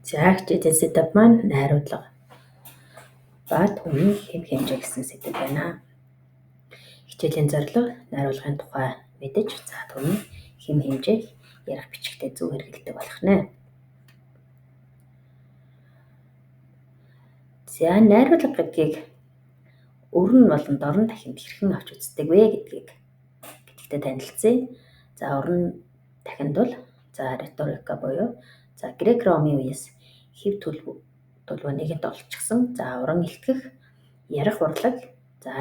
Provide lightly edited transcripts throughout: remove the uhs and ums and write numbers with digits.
За хичээлийн сэдэв маань найруулга ба түүний хэм хэмжээ гэсэн сэдэв байна. Хичээлийн зорилго найруулгын тухай мэдэж за түүний хэм хэмжээг ярих бичгтээ зөв хэрэглэдэг болох нэ. За найруулга гэдгийг өрн болон дорн дахинд хэрхэн авч үздэг вэ гэдэгтэй танилцъя. За өрн дахинд бол за риторика буюу за грек ромын үеэс хэв төлөвөө нэгэнд олчихсан. За уран илтгэх, ярих урлаг, за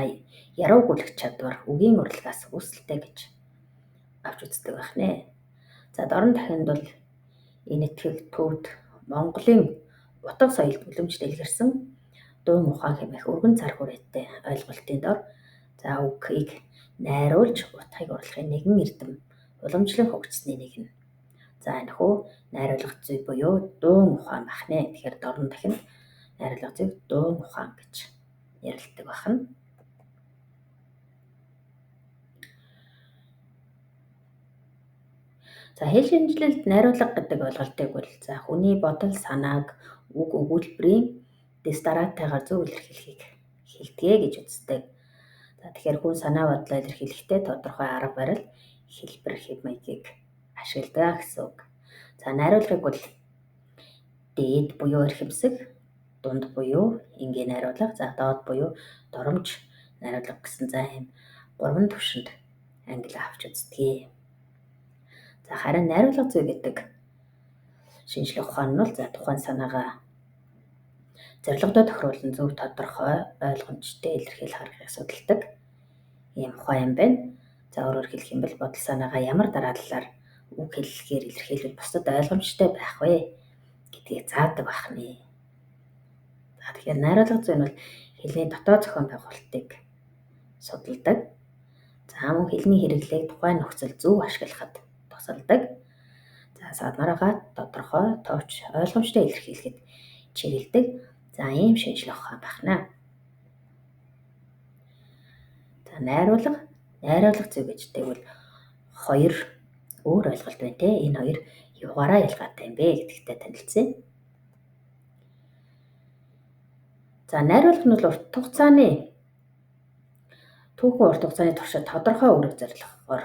яруу гүйлэх чадвар, үгийн урлагаас үүсэлтэй гэж авч үздэг байх нэ. За дорн дахинд бол энэтхэг төвд Монголын утга соёлд үлэмжлэл илэрсэн дуун ухаан хэмээх өргөн цар хүрээтэй ойлголтын дор за үгхийг найруулж утгыг оруулахын нэгэн эрдэм уламжлан хөгжсөний нэг нь. За энэхүү найруулга зүй буюу дуун ухаан байх нэ. Тэгэхээр дорн дахинд найруулга зүйг дуун ухаан гэж ярилдаг байна. За хэл шинжилэлд найруулга гэдэг ойлголтыг бол за хүний бодол санааг үг өгүүлбэрийн дистаратайгаар зөв илэрхийлэхийг хэлдэг гэж үздэг. За тэгэхээр хүн санаа бодлоо илэрхийлэхдээ тодорхой арга барил, хэлбэр хэв маягийг ашигладаг гэсэн үг. За найруулгыг бол дээд буюу эрхэмсэг, дунд буюу энгийн найруулга, за доод буюу доромж найруулга гэсэн за ийм 3 түвшинд ангилан авч үздэг. За харин найруулга зүй гэдэг шинжлэх ухаан нь бол за тухайн санаагаа зорилгодоо тохируулан зөв тодорхой ойлгомжтой илэрхийлэх аргыг судалдаг ийм ухаан юм байна. За өөрөөр хэлэх юм бол бодол санаагаа ямар дарааллаар үг хэллэгээр илэрхийлвэл бусдад ойлгомжтой байх вэ гэдгийг заадаг байна. За тэгэхээр найруулга зүй нь бол хэлний дотоод зохион байгуулалтыг судалдаг. За мөн хэлний хэрэглээг тухайн нөхцөл зөв ашиглахад тусалдаг. За садмараагаа тодорхой, товч, ойлгомжтой илэрхийлэхэд чиглэдэг. За ийм шинжлэх ухаан байна. За найруулга зүй гэжтэй бол хоёр өөр ойлголт байна те. Энэ хоёр юугаараа ялгаатай юм бэ гэдэгтэй танилцъя. За найруулга нь бол түүхэн урт хугацааны туршид тодорхой үүрэг зорилгоор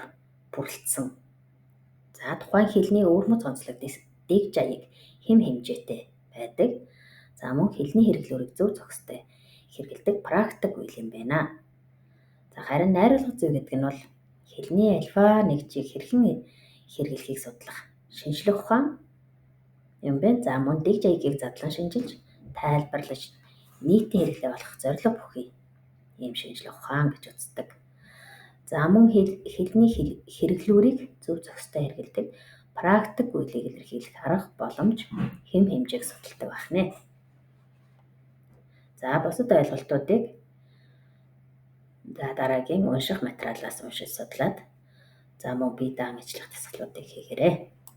бүрэлдсэн. За тухайн хэлний өвөрмөц онцлог дэг жаяг хэм хэмжээтэй байдаг. За мөн хэлний хэрэглүүрийг зөв зохистой хэрэгэлдэг практик үйл юм байна. За харин найруулга зүй гэдэг нь бол хэлний альва нэгжийг хэрхэн хэрэглэхийг судлах шинжлэх ухаан юм байна. За мөн дэг жаягийг задлан шинжилж, тайлбарлаж, нийтийн хэрэглээ болох зорилго бүхий ийм шинжлэх ухаан гэж үздэг. За мөн хэлний хэрэглүүрийг зөв зохистой хэрэгэлдэг практик үйлийг илэрхийлэх арга боломж хэм хэмжээг судалдаг байна. За бусад ойлголтуудыг за дараагийн унших материалаас уншиж судлаад за мөн бие даан ажиллах дасгалуудыг хийгээрэй.